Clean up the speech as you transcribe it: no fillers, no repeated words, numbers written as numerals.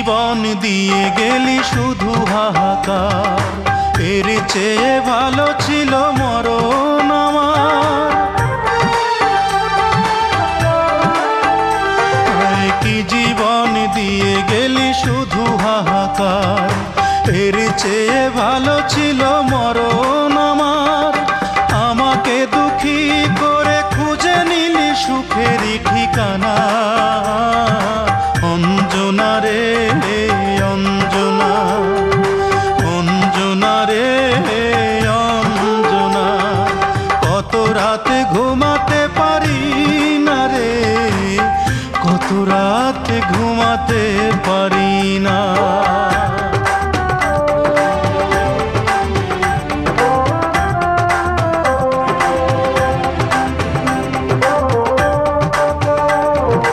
জীবন দিয়ে গেলি শুধু হাহাকার, এর চেয়ে ভালো ছিল মরণ আমার। কি জীবন দিয়ে গেলি শুধু হাহাকার, এর চেয়ে ভালো ছিল মরণ আমার। আমাকে দুঃখী করে খুঁজে নিলি সুখেরই ঠিকানা। অঞ্জনা রে অঞ্জনা, অঞ্জনা রে অঞ্জনা, কত রাতে ঘুমাতে পারি না রে, কত রাতে ঘুমাতে পারি